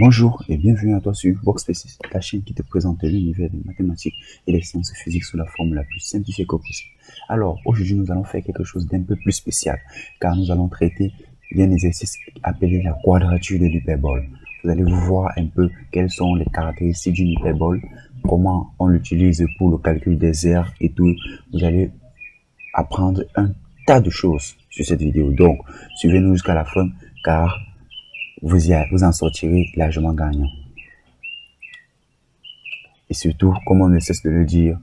Bonjour et bienvenue à toi sur Workspaces, la chaîne qui te présente l'univers des mathématiques et des sciences physiques sous la forme la plus simplifiée que possible. Alors, aujourd'hui, nous allons faire quelque chose d'un peu plus spécial, car nous allons traiter d'un exercice appelé la quadrature de l'hyperbole. Vous allez voir un peu quelles sont les caractéristiques d'une hyperbole, comment on l'utilise pour le calcul des aires et tout. Vous allez apprendre un tas de choses sur cette vidéo. Donc, suivez-nous jusqu'à la fin, car vous en sortirez largement gagnant. Et surtout, comme on ne cesse de le dire,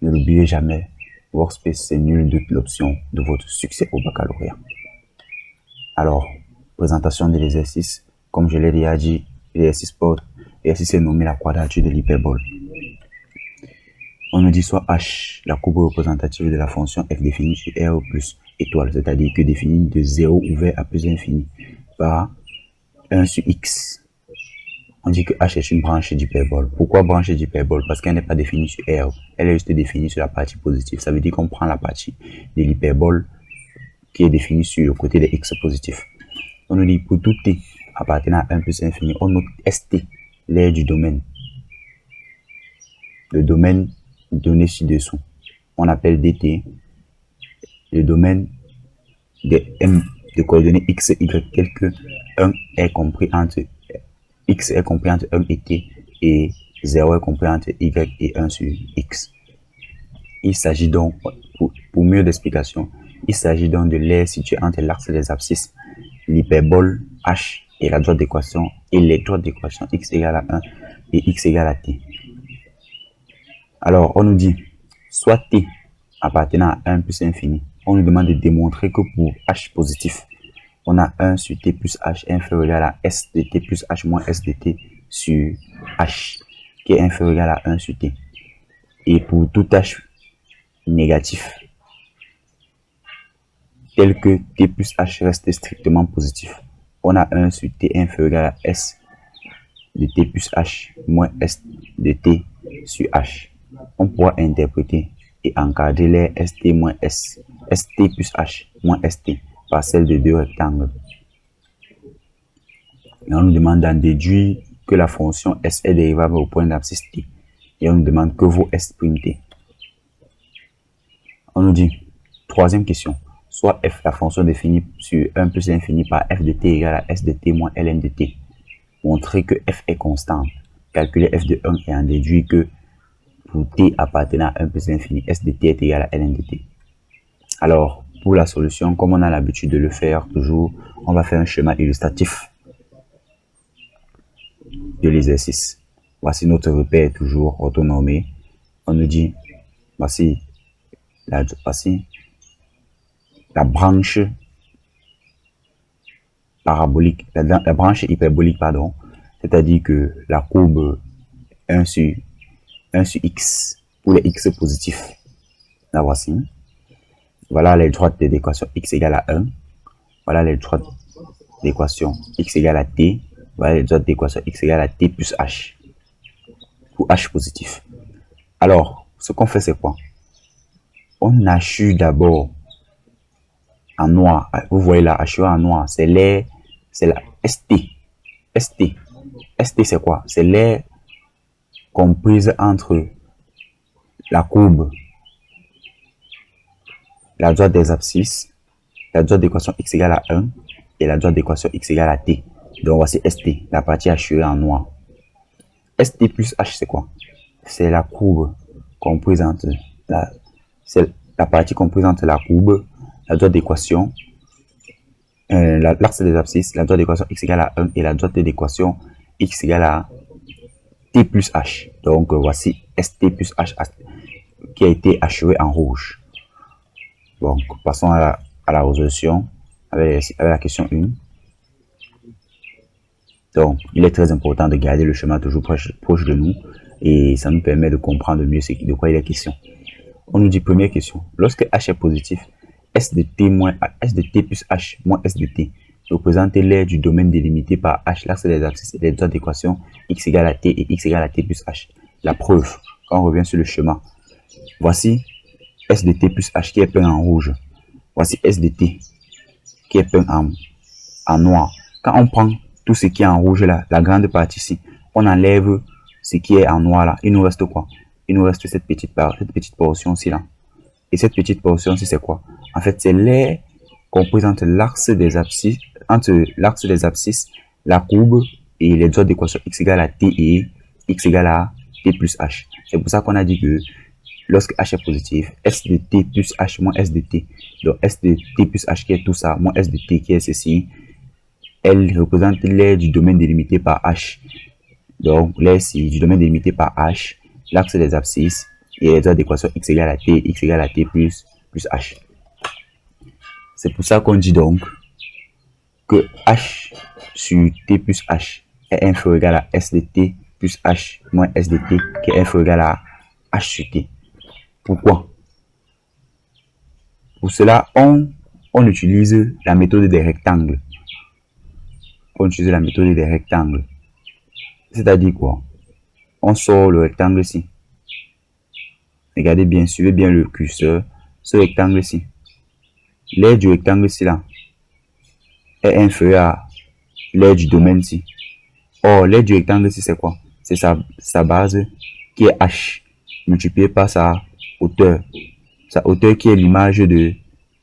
ne l'oubliez jamais, Workspace c'est nul doute l'option de votre succès au baccalauréat. Alors, présentation de l'exercice, comme je l'ai déjà dit, l'exercice est nommé la quadrature de l'hyperbole. On nous dit soit H, la courbe représentative de la fonction f définie sur R plus étoile, c'est-à-dire que définie de 0 ouvert à plus infini par 1 sur x. On dit que H est une branche d'hyperbole. Pourquoi branche d'hyperbole? Parce qu'elle n'est pas définie sur R. Elle est juste définie sur la partie positive. Ça veut dire qu'on prend la partie de l'hyperbole qui est définie sur le côté des x positifs. On nous dit pour tout t appartenant à 1 plus infini, on note ST, l'aire du domaine. Le domaine donné ci-dessous. On appelle DT le domaine de M de coordonnées x, y, tel que 1 est compris entre x est compris entre 1 et t et 0 est compris entre y et 1 sur x. Il s'agit donc, pour mieux d'explication, il s'agit donc de l'aire située entre l'axe des abscisses, l'hyperbole h et la droite d'équation et les droites d'équation x égale à 1 et x égale à t. Alors, on nous dit, soit t appartenant à 1 plus infini, on nous demande de démontrer que pour h positif, on a 1 sur t plus h inférieur à s de t plus h moins s de t sur h, qui est inférieur à 1 sur t. Et pour tout h négatif, tel que t plus h reste strictement positif, on a 1 sur t inférieur à s de t plus h moins s de t sur h. On pourra interpréter et encadrer les st moins s, st plus h moins st par celle de deux rectangles. Et on nous demande d'en déduire que la fonction s est dérivable au point d'abscisse t. Et on nous demande que vaut s'. On nous dit, troisième question, soit f, la fonction définie sur 1 plus l'infini par f de t égale à s de t moins ln de t. Montrer que f est constante. Calculer f de 1 et en déduire que pour t appartenant à 1 plus l'infini, s de t est égal à ln de t. Alors, pour la solution, comme on a l'habitude de le faire toujours, on va faire un schéma illustratif de l'exercice. Voici notre repère toujours orthonormé. On nous dit, voici la branche parabolique, la branche hyperbolique, pardon, c'est-à-dire que la courbe 1 sur x pour les x positifs. La voici. Voilà les droites de l'équation x égale à 1. Voilà les droites d'équation x égale à t. Voilà les droites d'équation x égale à t plus h. Pour h positif. Alors, ce qu'on fait, c'est quoi? On hachure d'abord en noir. Vous voyez la hachure en noir. C'est l'aire, c'est la ST. ST. ST, c'est quoi? C'est l'aire comprise entre la courbe, la droite des abscisses, la droite d'équation x égale à 1 et la droite d'équation x égale à t. Donc voici ST, la partie hachurée en noir. ST plus h, c'est quoi? C'est la courbe comprise entre la partie comprise entre la courbe, la droite d'équation, l'axe des abscisses, la droite d'équation x égale à 1 et la droite d'équation x égale à t plus h. Donc voici ST plus h qui a été hachuré en rouge. Donc, passons à la résolution avec la question 1. Donc, il est très important de garder le schéma toujours proche de nous et ça nous permet de comprendre mieux de quoi il est question. On nous dit première question. Lorsque h est positif, s de t plus h moins s de t représente l'aire du domaine délimité par h, l'axe des abscisses et les droites d'équation x égale à t et x égale à t plus h. La preuve, quand on revient sur le schéma, voici s de t plus h qui est peint en rouge. Voici s de t qui est peint en noir. Quand on prend tout ce qui est en rouge là, la grande partie ici, on enlève ce qui est en noir là. Il nous reste quoi? Il nous reste cette petite portion ci là. Et cette petite portion ci, c'est quoi? En fait, c'est l'air compris entre l'axe des abscisses, la courbe et les autres d'équation x égale à t et x égale à t plus h. C'est pour ça qu'on a dit que lorsque h est positif, s de t plus h moins s de t. Donc s de t plus h qui est tout ça, moins s de t qui est ceci, elle représente l'aire du domaine délimité par h. Donc l'aire du domaine délimité par h, l'axe des abscisses et les autres d'équation x égale à t plus h. C'est pour ça qu'on dit donc que h sur t plus h est inférieur ou égal à s de t plus h moins s de t qui est inférieur ou égal à h sur t. Pourquoi? Pour cela, on utilise la méthode des rectangles. On utilise la méthode des rectangles. C'est-à-dire quoi? On sort le rectangle ici. Regardez bien, suivez bien le curseur. Ce rectangle ici. L'aire du rectangle ici là est inférieure à l'aire du domaine ici. Or, l'aire du rectangle ici, c'est quoi? C'est sa base qui est h multiplié par sa hauteur. Sa hauteur qui est l'image de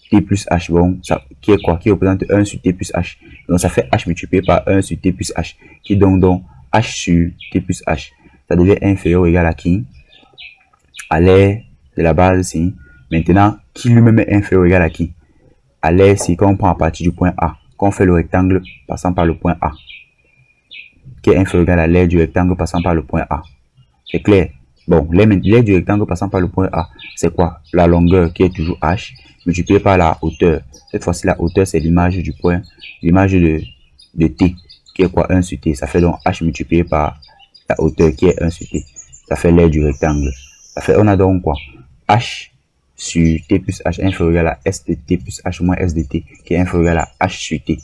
t plus h. Bon, ça, qui est quoi? Qui représente 1 sur t plus h. Donc, ça fait h multiplié par 1 sur t plus h. Qui donc h sur t plus h. Ça devient inférieur ou égal à qui? À l'aire de la base ici. Maintenant, qui lui-même est inférieur ou égal à qui? À l'aire ici, quand on prend à partir du point A. Quand on fait le rectangle passant par le point A. Qui est inférieur ou égal à l'aire du rectangle passant par le point A. C'est clair? Bon, l'aire du rectangle passant par le point A, c'est quoi? La longueur qui est toujours h, multipliée par la hauteur. Cette fois-ci, la hauteur, c'est l'image du point, l'image de t, qui est quoi? 1 sur t. Ça fait donc h multiplié par la hauteur qui est 1 sur t. Ça fait l'aire du rectangle. Ça fait, on a donc quoi? H sur t plus h inférieur ou égal à s de t plus h moins s de t, qui est inférieur ou égal à h sur t.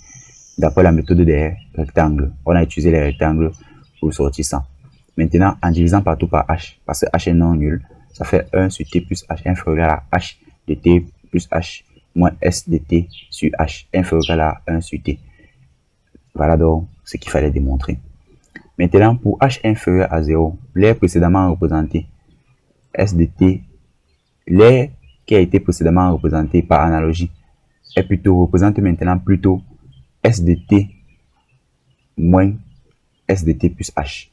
D'après la méthode des rectangles. On a utilisé les rectangles pour sortir ça. Maintenant, en divisant partout par h, parce que h est non nul, ça fait 1 sur t plus h inférieur ou égal à h de t plus h moins s de t sur h inférieur ou égal à 1 sur t. Voilà donc ce qu'il fallait démontrer. Maintenant, pour h inférieur à 0, l'aire précédemment représentée, s de t, l'aire qui a été précédemment représentée par analogie, représente maintenant plutôt s de t moins s de t plus h.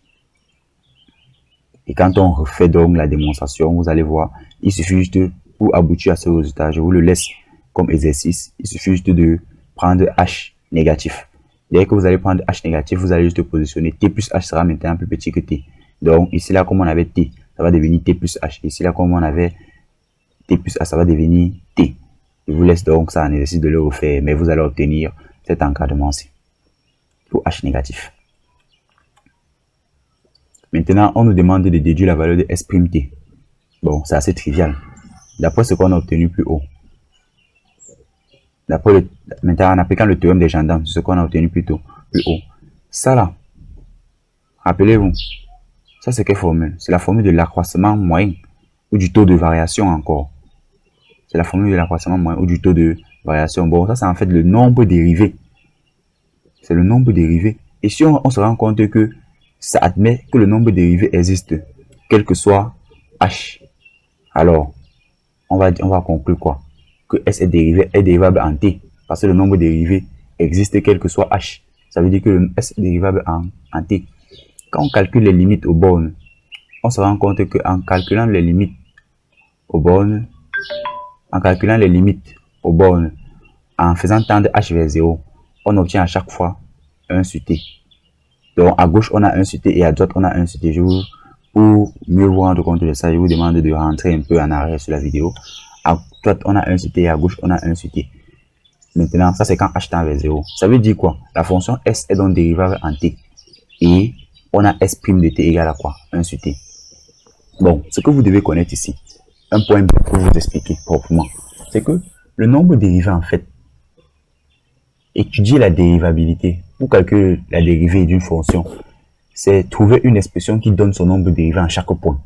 Et quand on refait donc la démonstration, vous allez voir, il suffit juste pour aboutir à ce résultat. Je vous le laisse comme exercice. Il suffit juste de prendre h négatif. Dès que vous allez prendre h négatif, vous allez juste positionner t plus h sera maintenant plus petit que t. Donc ici là, comme on avait t, ça va devenir t plus h. Ici là, comme on avait t plus h, ça va devenir t. Je vous laisse donc ça en exercice de le refaire, mais vous allez obtenir cet encadrement-ci pour h négatif. Maintenant, on nous demande de déduire la valeur de S'(t). Bon, c'est assez trivial. D'après ce qu'on a obtenu plus haut. Maintenant, en appliquant le théorème des gendarmes, ce qu'on a obtenu plus haut. Ça là, rappelez-vous, ça c'est quelle formule? C'est la formule de l'accroissement moyen ou du taux de variation encore. C'est la formule de l'accroissement moyen ou du taux de variation. Bon, ça c'est en fait le nombre dérivé. C'est le nombre dérivé. Et si on se rend compte que ça admet que le nombre dérivé existe, quel que soit h. Alors, on va conclure quoi? Que S est dérivable en t, parce que le nombre dérivé existe quel que soit h. Ça veut dire que le S est dérivable en t. Quand on calcule les limites aux bornes, on se rend compte qu'en calculant les limites aux bornes, en faisant tendre h vers 0, on obtient à chaque fois 1 sur t. Donc à gauche on a 1 sur t et à droite on a 1 sur t. Pour mieux vous rendre compte de ça, je vous demande de rentrer un peu en arrière sur la vidéo. À droite on a 1 sur t et à gauche on a 1 sur t. Maintenant ça c'est quand h tend vers 0. Ça veut dire quoi? La fonction s est donc dérivable en t. Et on a s' de t égale à quoi? 1 sur t. Bon, ce que vous devez connaître ici, un point pour vous expliquer proprement, c'est que le nombre dérivé en fait, étudier la dérivabilité, pour calculer la dérivée d'une fonction, c'est trouver une expression qui donne son nombre dérivé en chaque point.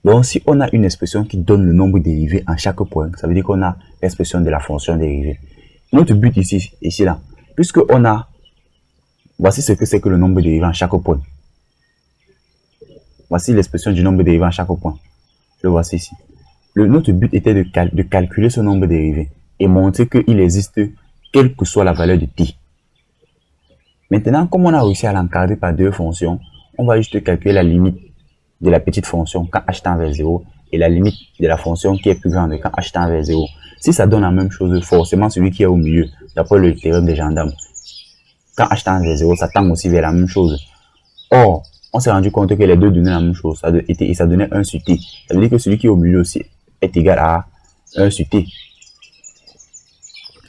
Donc si on a une expression qui donne le nombre dérivé en chaque point, ça veut dire qu'on a l'expression de la fonction dérivée. Notre but ici là, puisque on a Voici ce que c'est que le nombre dérivé en chaque point. Voici l'expression du nombre dérivé en chaque point. Le voici ici. Notre but était de calculer ce nombre dérivé et montrer qu'il existe quelle que soit la valeur de t. Maintenant, comme on a réussi à l'encadrer par deux fonctions, on va juste calculer la limite de la petite fonction quand h tend vers 0 et la limite de la fonction qui est plus grande quand h tend vers 0. Si ça donne la même chose, forcément celui qui est au milieu, d'après le théorème des gendarmes, quand h tend vers 0, ça tend aussi vers la même chose. Or, on s'est rendu compte que les deux donnaient la même chose, et ça donnait 1 sur t. Ça veut dire que celui qui est au milieu aussi est égal à 1 sur t.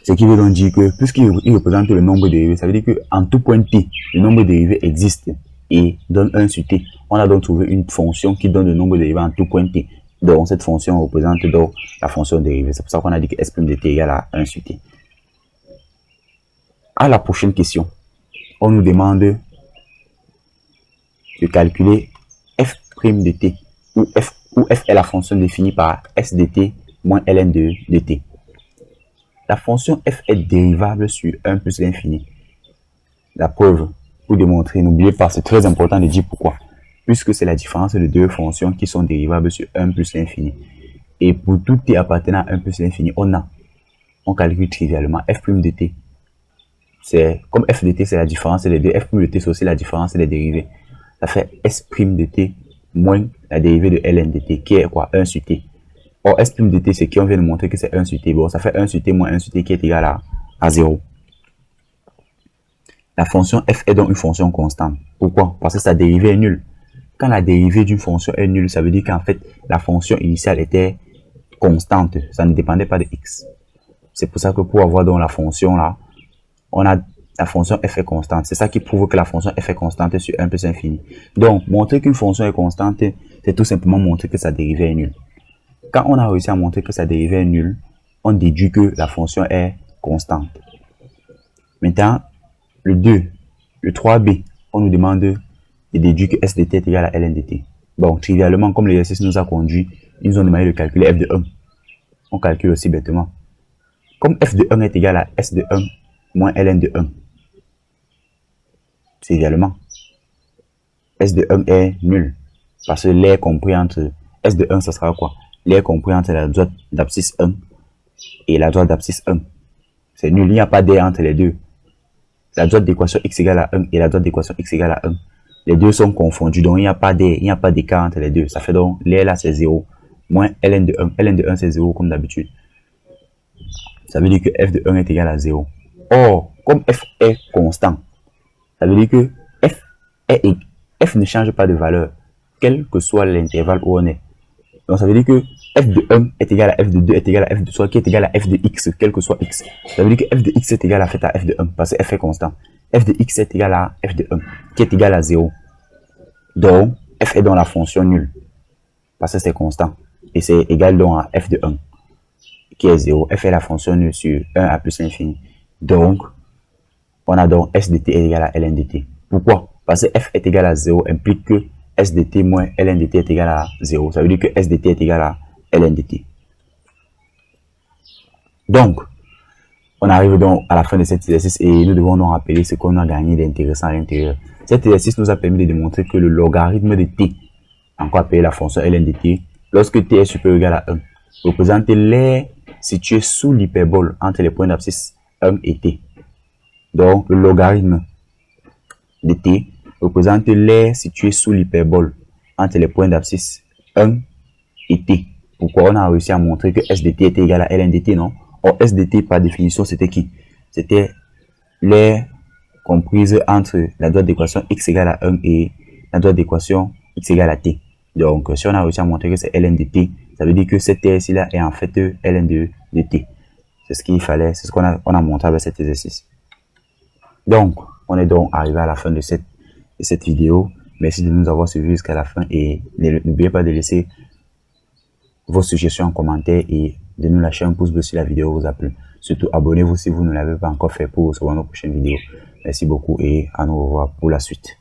Ce qui veut donc dire que, puisqu'il représente le nombre dérivé, ça veut dire qu'en tout point t, le nombre dérivé existe et donne 1 sur t. On a donc trouvé une fonction qui donne le nombre dérivé en tout point t. Donc, cette fonction représente donc la fonction dérivée. C'est pour ça qu'on a dit que s' de t égale à 1 sur t. À la prochaine question, on nous demande de calculer f' de t, où f est la fonction définie par s de t moins ln de t. La fonction f est dérivable sur 1 plus l'infini. La preuve, pour démontrer, n'oubliez pas, c'est très important de dire pourquoi. Puisque c'est la différence de deux fonctions qui sont dérivables sur 1 plus l'infini. Et pour tout t appartenant à 1 plus l'infini, on calcule trivialement f' de t. Comme f de t c'est la différence des deux, f' de t c'est aussi la différence des dérivés. Ça fait s' de t moins la dérivée de ln de t, qui est quoi? 1 sur t. Or, s' de t, c'est qui on vient de montrer que c'est 1 sur t. Bon, ça fait 1 sur t moins 1 sur t qui est égal à 0. La fonction f est donc une fonction constante. Pourquoi? Parce que sa dérivée est nulle. Quand la dérivée d'une fonction est nulle, ça veut dire qu'en fait, la fonction initiale était constante. Ça ne dépendait pas de x. C'est pour ça que pour avoir donc la fonction là, on a la fonction f est constante. C'est ça qui prouve que la fonction f est constante sur 1 plus infini. Donc, montrer qu'une fonction est constante, c'est tout simplement montrer que sa dérivée est nulle. Quand on a réussi à montrer que sa dérivée est nulle, on déduit que la fonction est constante. Maintenant, le 3b, on nous demande de déduire que s de t est égal à ln de t. Bon, trivialement, comme l'exercice nous a conduit, ils nous ont demandé de calculer f de 1. On calcule aussi bêtement. Comme f de 1 est égal à s de 1 moins ln de 1, trivialement, s de 1 est nul. Parce que l'air compris entre s de 1, ça sera quoi? L'air compris entre la droite d'abscisse 1 et la droite d'abscisse 1. C'est nul, il n'y a pas d'air entre les deux. La droite d'équation x égale à 1 et la droite d'équation x égale à 1. Les deux sont confondus, donc il n'y a pas d'air, il n'y a pas d'écart entre les deux. Ça fait donc l'air là c'est 0, moins ln de 1. ln de 1 c'est 0 comme d'habitude. Ça veut dire que f de 1 est égal à 0. Or, comme f est constant, ça veut dire que f ne change pas de valeur, quel que soit l'intervalle où on est. Donc ça veut dire que f de 1 est égal à f de 2 est égal à f de 3 qui est égal à f de x, quel que soit x. Ça veut dire que f de x est égal à f de 1 parce que f est constant. F de x est égal à f de 1 qui est égal à 0. Donc f est dans la fonction nulle parce que c'est constant. Et c'est égal donc à f de 1 qui est 0. F est la fonction nulle sur 1 à plus l'infini. Donc on a donc s de t est égal à ln de t. Pourquoi? Parce que f est égal à 0 implique que s de t moins ln de t est égal à 0. Ça veut dire que s de t est égal à ln de t. Donc, on arrive donc à la fin de cet exercice et nous devons donc rappeler ce qu'on a gagné d'intéressant à l'intérieur. Cet exercice nous a permis de démontrer que le logarithme de t, encore appelé la fonction ln de t, lorsque t est supérieur ou égal à 1, représente l'aire située sous l'hyperbole entre les points d'abscisse 1 et t. Donc, le logarithme de t représente l'aire située sous l'hyperbole entre les points d'abscisse 1 et t. Pourquoi on a réussi à montrer que s de t était égal à ln de t, non? Or, s de t par définition, c'était qui? C'était l'aire comprise entre la droite d'équation x égale à 1 et la droite d'équation x égale à t. Donc, si on a réussi à montrer que c'est ln de t, ça veut dire que cette aire ici là est en fait ln de t. C'est ce qu'il fallait, c'est ce qu'on a montré avec cet exercice. Donc, on est donc arrivé à la fin de cette vidéo. Merci de nous avoir suivis jusqu'à la fin et n'oubliez pas de laisser vos suggestions en commentaire et de nous lâcher un pouce bleu si la vidéo vous a plu. Surtout, abonnez-vous si vous ne l'avez pas encore fait pour recevoir nos prochaines vidéos. Merci beaucoup et à nous revoir pour la suite.